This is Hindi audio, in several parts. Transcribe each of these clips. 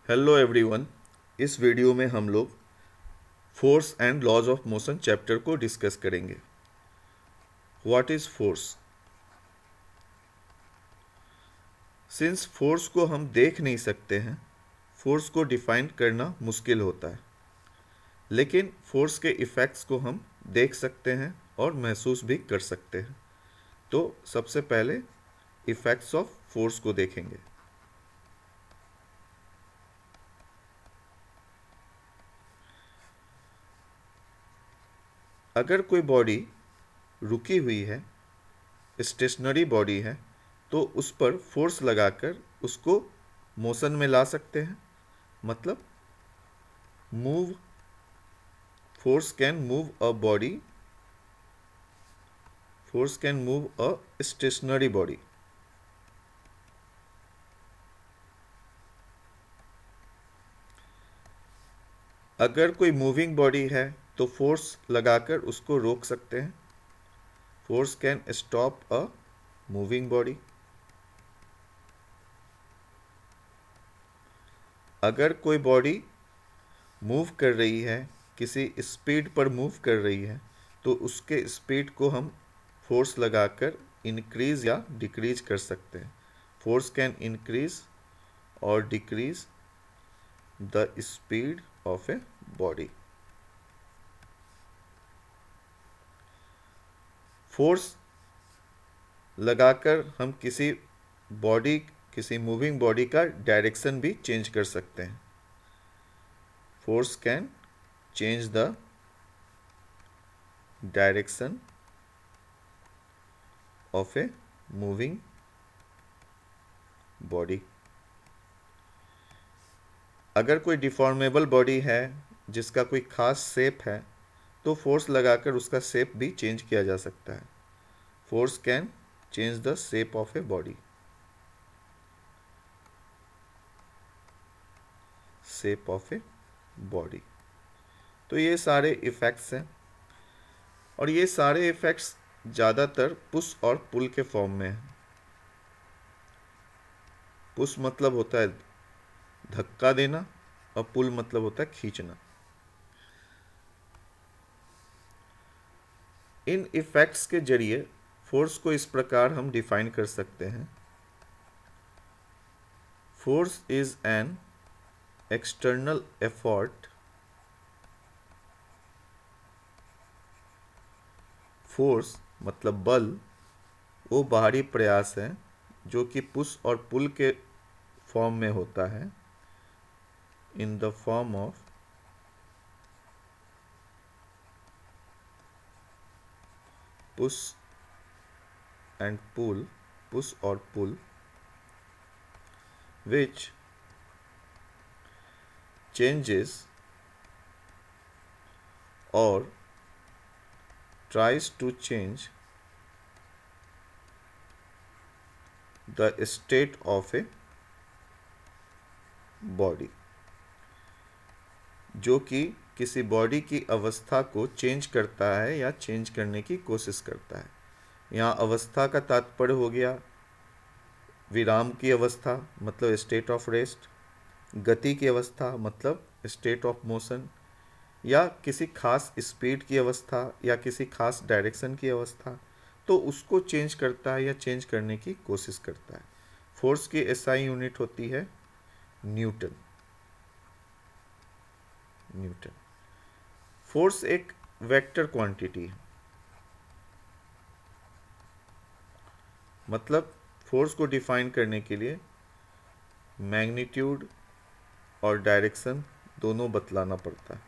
Hello everyone. इस वीडियो में हम लोग force and laws of motion chapter को डिस्कस करेंगे। What is force? Since force को हम देख नहीं सकते हैं, फोर्स को डिफाइन करना मुश्किल होता है, लेकिन फोर्स के इफ़ेक्ट्स को हम देख सकते हैं और महसूस भी कर सकते हैं। तो सबसे पहले इफ़ेक्ट्स ऑफ फोर्स को देखेंगे। अगर कोई बॉडी रुकी हुई है, स्टेशनरी बॉडी है, तो उस पर फोर्स लगाकर उसको मोशन में ला सकते हैं। मतलब move force can move a body, force can move a stationary body। अगर कोई मूविंग बॉडी है तो फोर्स लगाकर उसको रोक सकते हैं। Force can stop a moving body. अगर कोई बॉडी मूव कर रही है, किसी स्पीड पर मूव कर रही है, तो उसके स्पीड को हम फोर्स लगाकर इंक्रीज या डिक्रीज कर सकते हैं। फोर्स कैन इंक्रीज और decrease the speed of a body. Force लगाकर हम किसी मूविंग बॉडी का डायरेक्शन भी चेंज कर सकते हैं। Force can change the direction of a moving body. अगर कोई डिफॉर्मेबल बॉडी है जिसका कोई खास शेप है, तो फोर्स लगाकर उसका शेप भी चेंज किया जा सकता है। Force can change the shape of a body. Shape of a body. तो ये सारे इफ़ेक्ट्स हैं, और ये सारे इफ़ेक्ट्स ज़्यादातर पुश और पुल के फॉर्म में हैं। पुश मतलब होता है धक्का देना, और पुल मतलब होता है खींचना। इन इफ़ेक्ट्स के जरिए फोर्स को इस प्रकार हम डिफाइन कर सकते हैं। Force is an external effort. Force मतलब बल, वो बाहरी प्रयास है जो कि पुश और पुल के फॉर्म में होता है। In the form of push and pull, push और pull, which changes or tries to change the state of a body, जो कि किसी बॉडी की अवस्था को चेंज करता है या चेंज करने की कोशिश करता है। यहाँ अवस्था का तात्पर्य हो गया विराम की अवस्था, मतलब स्टेट ऑफ रेस्ट। गति की अवस्था मतलब स्टेट ऑफ मोशन, या किसी खास स्पीड की अवस्था या किसी खास डायरेक्शन की अवस्था, तो उसको चेंज करता है या चेंज करने की कोशिश करता है। फोर्स की एसआई यूनिट होती है न्यूटन। न्यूटन। फोर्स एक वेक्टर क्वांटिटी है, मतलब फोर्स को डिफाइन करने के लिए मैग्नीट्यूड और डायरेक्शन दोनों बतलाना पड़ता है।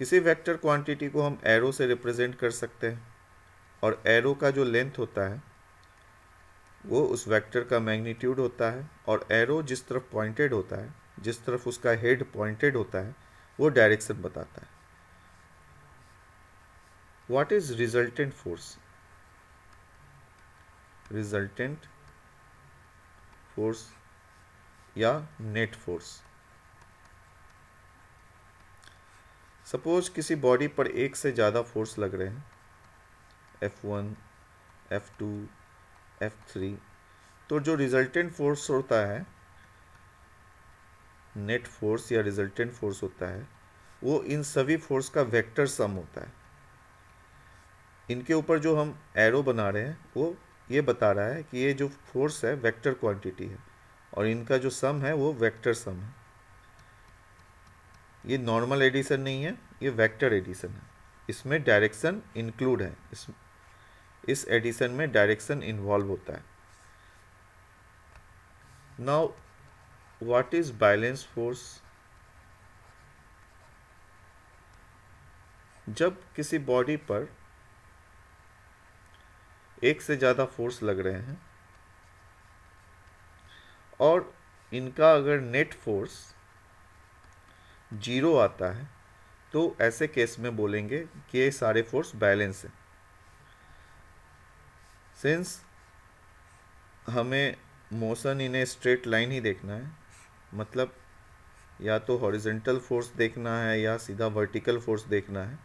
किसी वेक्टर क्वांटिटी को हम एरो से रिप्रेजेंट कर सकते हैं, और एरो का जो लेंथ होता है वो उस वेक्टर का मैग्नीट्यूड होता है, और एरो जिस तरफ पॉइंटेड होता है, जिस तरफ उसका हेड पॉइंटेड होता है, वो डायरेक्शन बताता है। What is resultant force? Resultant force या नेट फोर्स। सपोज किसी बॉडी पर एक से ज़्यादा फोर्स लग रहे हैं, F1, F2, F3, तो जो रिजल्टेंट फोर्स होता है नेट फोर्स या रिजल्टेंट फोर्स होता है वो इन सभी फोर्स का वेक्टर सम होता है। इनके ऊपर जो हम एरो बना रहे हैं वो ये बता रहा है कि ये जो फोर्स है वेक्टर क्वांटिटी है और इनका जो सम है वो वेक्टर सम है। ये नॉर्मल एडिशन नहीं है, ये वेक्टर एडिशन है। इसमें डायरेक्शन इंक्लूड है, इस एडिशन में डायरेक्शन इन्वॉल्व होता है। Now what is balance force? जब किसी बॉडी पर एक से ज़्यादा फोर्स लग रहे हैं और इनका अगर नेट फोर्स 0 आता है तो ऐसे केस में बोलेंगे कि ये सारे फोर्स बैलेंस है। सिंस हमें motion in a straight line ही देखना है, मतलब या तो हॉरिजॉन्टल फोर्स देखना है या सीधा वर्टिकल फोर्स देखना है।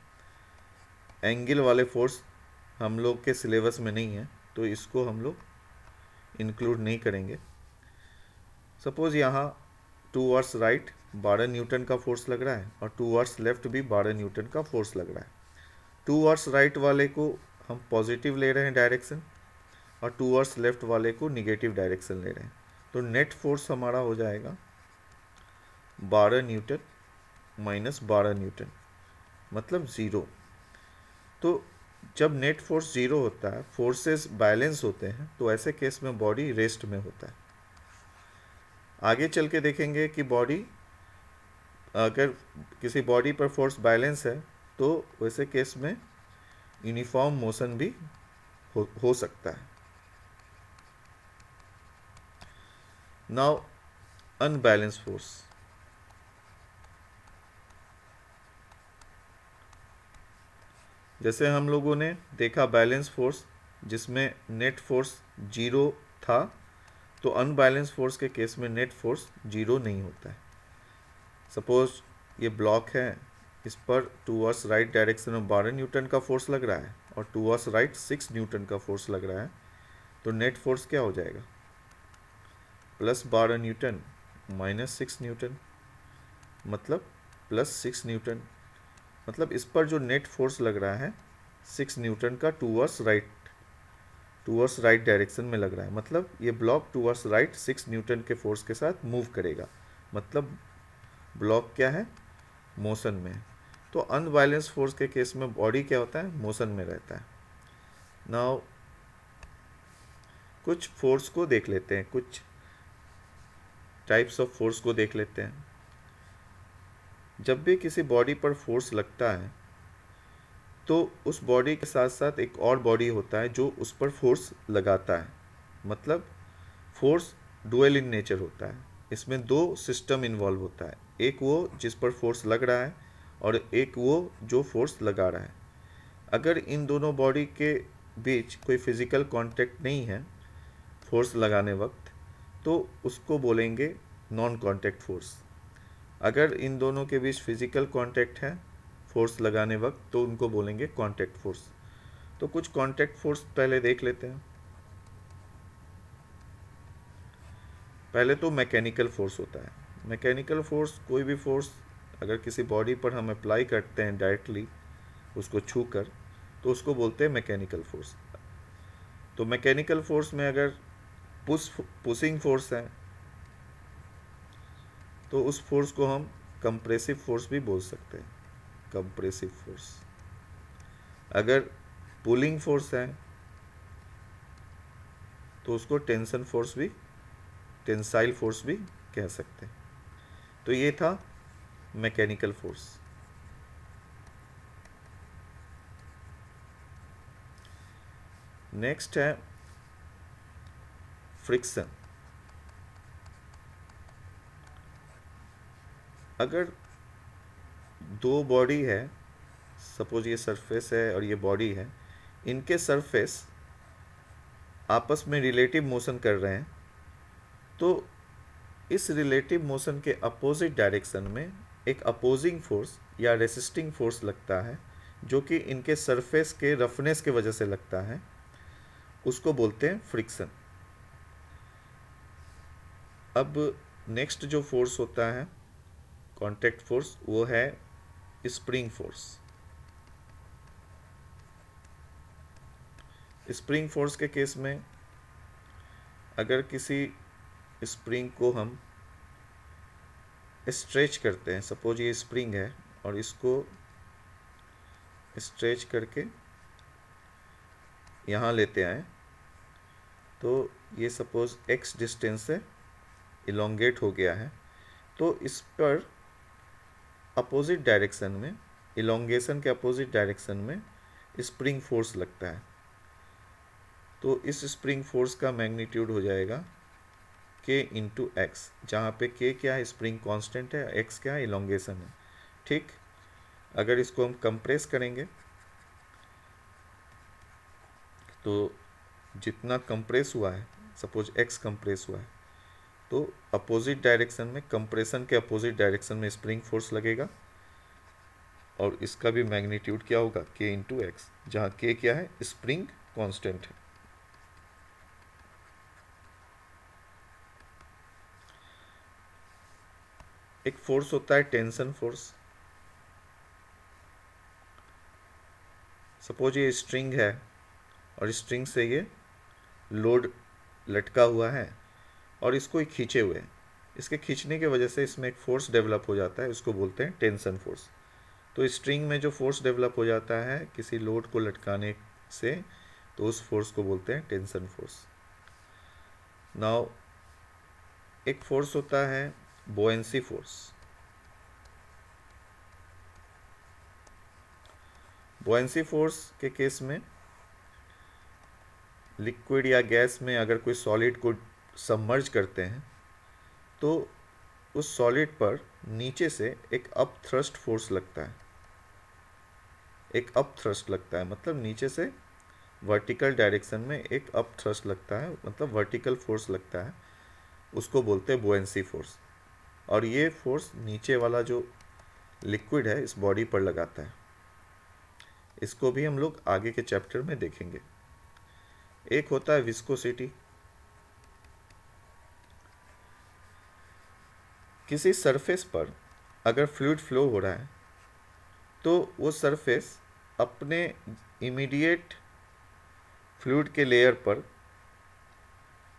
एंगल वाले फोर्स हम लोग के सिलेबस में नहीं है तो इसको हम लोग इंक्लूड नहीं करेंगे। सपोज यहाँ टूवर्ड्स राइट 12 न्यूटन का फोर्स लग रहा है और टूवर्ड्स लेफ्ट भी 12 न्यूटन का फोर्स लग रहा है। टूवर्ड्स राइट वाले को हम पॉजिटिव ले रहे हैं डायरेक्शन और टूवर्ड्स लेफ्ट वाले को निगेटिव डायरेक्शन ले रहे हैं, तो नेट फोर्स हमारा हो जाएगा 12 न्यूटन माइनस 12 न्यूटन मतलब 0। तो जब नेट फोर्स 0 होता है, फोर्सेस बैलेंस होते हैं, तो ऐसे केस में बॉडी रेस्ट में होता है। आगे चल के देखेंगे कि बॉडी अगर किसी बॉडी पर फोर्स बैलेंस है तो वैसे केस में यूनिफॉर्म मोशन भी हो सकता है। Now unbalance force. जैसे हम लोगों ने देखा बैलेंस फोर्स जिसमें नेट फोर्स 0 था, तो अनबैलेंस फोर्स के केस में नेट फोर्स 0 नहीं होता है। सपोज ये ब्लॉक है, इस पर टूवर्ड्स राइट डायरेक्शन में 12 न्यूटन का फोर्स लग रहा है और टूवर्ड्स राइट 6 न्यूटन का फोर्स लग रहा है, तो नेट फोर्स क्या हो जाएगा? प्लस 12 न्यूटन माइनस 6 न्यूटन मतलब प्लस 6 न्यूटन। मतलब इस पर जो नेट फोर्स लग रहा है 6 न्यूटन का टूवर्ड्स राइट डायरेक्शन में लग रहा है, मतलब ये ब्लॉक टूवर्ड्स राइट 6 न्यूटन के फोर्स के साथ मूव करेगा, मतलब ब्लॉक क्या है? मोशन में है। तो अनबैलेंस फोर्स के केस में बॉडी क्या होता है? मोशन में रहता है। नाउ कुछ फोर्स को देख लेते हैं, कुछ टाइप्स ऑफ फोर्स को देख लेते हैं। जब भी किसी बॉडी पर फोर्स लगता है तो उस बॉडी के साथ साथ एक और बॉडी होता है जो उस पर फोर्स लगाता है, मतलब फोर्स डुअल इन नेचर होता है। इसमें दो सिस्टम इन्वॉल्व होता है, एक वो जिस पर फोर्स लग रहा है और एक वो जो फोर्स लगा रहा है। अगर इन दोनों बॉडी के बीच कोई फिजिकल कांटेक्ट नहीं है फोर्स लगाने वक्त, तो उसको बोलेंगे नॉन कांटेक्ट फोर्स। अगर इन दोनों के बीच फिजिकल कांटेक्ट है फोर्स लगाने वक्त, तो उनको बोलेंगे कांटेक्ट फोर्स। तो कुछ कांटेक्ट फोर्स पहले देख लेते हैं। पहले तो मैकेनिकल फोर्स होता है। मैकेनिकल फोर्स कोई भी फोर्स अगर किसी बॉडी पर हम अप्लाई करते हैं डायरेक्टली उसको छू कर, तो उसको बोलते हैं मैकेनिकल फोर्स। तो मैकेनिकल फोर्स में अगर पुशिंग फोर्स है तो उस फोर्स को हम कंप्रेसिव फोर्स भी बोल सकते हैं, कंप्रेसिव फोर्स। अगर पुलिंग फोर्स है तो उसको टेंशन फोर्स भी, टेंसाइल फोर्स भी कह सकते हैं। तो ये था मैकेनिकल फोर्स। नेक्स्ट है फ्रिक्शन। अगर दो बॉडी है, सपोज ये सरफेस है और ये बॉडी है, इनके सरफेस आपस में रिलेटिव मोशन कर रहे हैं, तो इस रिलेटिव मोशन के अपोजिट डायरेक्शन में एक अपोजिंग फोर्स या रेसिस्टिंग फोर्स लगता है जो कि इनके सरफेस के रफनेस के वजह से लगता है, उसको बोलते हैं फ्रिक्शन। अब नेक्स्ट जो फोर्स होता है कॉन्टैक्ट फोर्स वो है स्प्रिंग फोर्स। स्प्रिंग फोर्स के केस में अगर किसी स्प्रिंग को हम स्ट्रेच करते हैं, सपोज ये स्प्रिंग है और इसको स्ट्रेच करके यहाँ लेते आए, तो ये सपोज x डिस्टेंस से इलोंगेट हो गया है, तो इस पर अपोजिट डायरेक्शन में, इलोंगेशन के अपोजिट डायरेक्शन में स्प्रिंग फोर्स लगता है। तो इस स्प्रिंग फोर्स का मैग्नीट्यूड हो जाएगा k इंटू एक्स, जहाँ पे k क्या है, स्प्रिंग कांस्टेंट है, x क्या है, इलोंगेशन है। ठीक, अगर इसको हम कंप्रेस करेंगे तो जितना कंप्रेस हुआ है, सपोज x कंप्रेस हुआ है, तो अपोजिट डायरेक्शन में, कंप्रेशन के अपोजिट डायरेक्शन में स्प्रिंग फोर्स लगेगा और इसका भी मैग्नीट्यूड क्या होगा, k इंटू एक्स, जहाँ k क्या है, स्प्रिंग कांस्टेंट है। एक फोर्स होता है टेंशन फोर्स। सपोज ये स्ट्रिंग है और स्ट्रिंग से ये लोड लटका हुआ है और इसको ही खींचे हुए हैं, इसके खींचने की वजह से इसमें एक फोर्स डेवलप हो जाता है, उसको बोलते हैं टेंशन फोर्स। तो स्ट्रिंग में जो फोर्स डेवलप हो जाता है किसी लोड को लटकाने से, तो उस फोर्स को बोलते हैं टेंशन फोर्स। नाउ एक फोर्स होता है बोयेंसी फोर्स। बोयेंसी फोर्स के केस में लिक्विड या गैस में अगर कोई सॉलिड को सबमर्ज करते हैं, तो उस सॉलिड पर नीचे से एक अप थ्रस्ट फोर्स लगता है। एक अप थ्रस्ट लगता है मतलब नीचे से वर्टिकल डायरेक्शन में एक अप थ्रस्ट लगता है, मतलब वर्टिकल फोर्स लगता है, उसको बोलते हैं बोयेंसी फोर्स। और ये फोर्स नीचे वाला जो लिक्विड है इस बॉडी पर लगाता है। इसको भी हम लोग आगे के चैप्टर में देखेंगे। एक होता है विस्कोसिटी। किसी सरफेस पर अगर फ्लूइड फ्लो हो रहा है तो वो सरफेस अपने इमीडिएट फ्लूइड के लेयर पर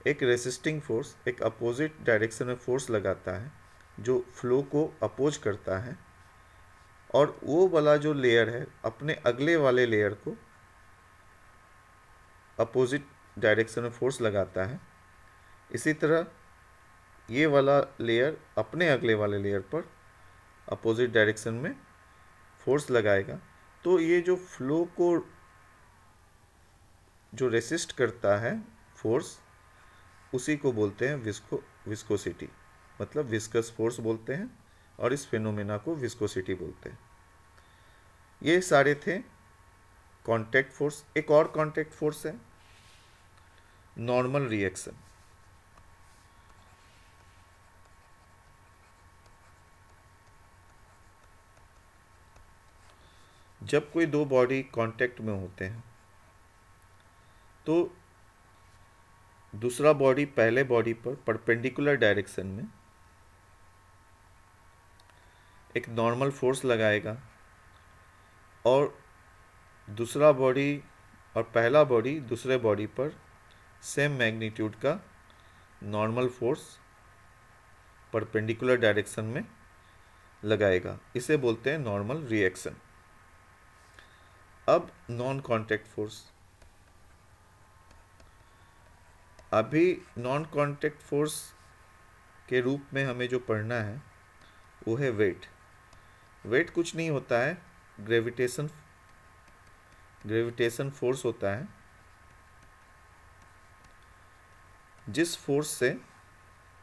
एक रेसिस्टिंग फोर्स, एक अपोजिट डायरेक्शन में फोर्स लगाता है जो फ्लो को अपोज करता है, और वो वाला जो लेयर है अपने अगले वाले लेयर को अपोजिट डायरेक्शन में फोर्स लगाता है। इसी तरह ये वाला लेयर अपने अगले वाले लेयर पर अपोजिट डायरेक्शन में फोर्स लगाएगा। तो ये जो फ्लो को जो रेसिस्ट करता है फोर्स, उसी को बोलते हैं विस्कोसिटी, मतलब विस्कस फोर्स बोलते हैं, और इस फिनोमेना को विस्कोसिटी बोलते हैं। ये सारे थे कांटेक्ट फोर्स। एक और कांटेक्ट फोर्स है नॉर्मल रिएक्शन। जब कोई दो बॉडी कांटेक्ट में होते हैं तो दूसरा बॉडी पहले बॉडी पर परपेंडिकुलर डायरेक्शन में एक नॉर्मल फोर्स लगाएगा, और दूसरा बॉडी और पहला बॉडी दूसरे बॉडी पर सेम मैग्नीट्यूड का नॉर्मल फोर्स परपेंडिकुलर डायरेक्शन में लगाएगा। इसे बोलते हैं नॉर्मल रिएक्शन। अब नॉन कांटेक्ट फोर्स। अभी नॉन कांटेक्ट फोर्स के रूप में हमें जो पढ़ना है वो है वेट। वेट कुछ नहीं होता है, ग्रेविटेशन फोर्स होता है, जिस फोर्स से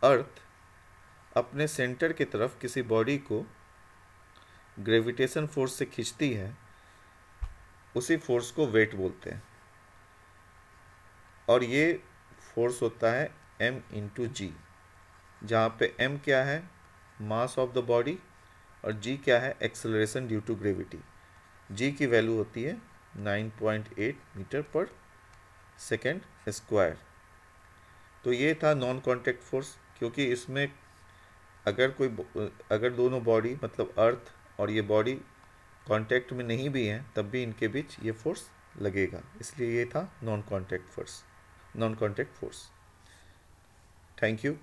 अर्थ अपने सेंटर की तरफ किसी बॉडी को ग्रेविटेशन फोर्स से खींचती है, उसी फोर्स को वेट बोलते हैं। और ये फोर्स होता है m इंटू जी, जहाँ पे m क्या है, मास ऑफ द बॉडी, और g क्या है, acceleration due to gravity. g की वैल्यू होती है 9.8 मीटर पर सेकेंड स्क्वायर। तो ये था नॉन कांटेक्ट फोर्स, क्योंकि इसमें अगर दोनों बॉडी मतलब अर्थ और ये बॉडी कांटेक्ट में नहीं भी हैं तब भी इनके बीच ये फोर्स लगेगा, इसलिए ये था non contact force. Thank you.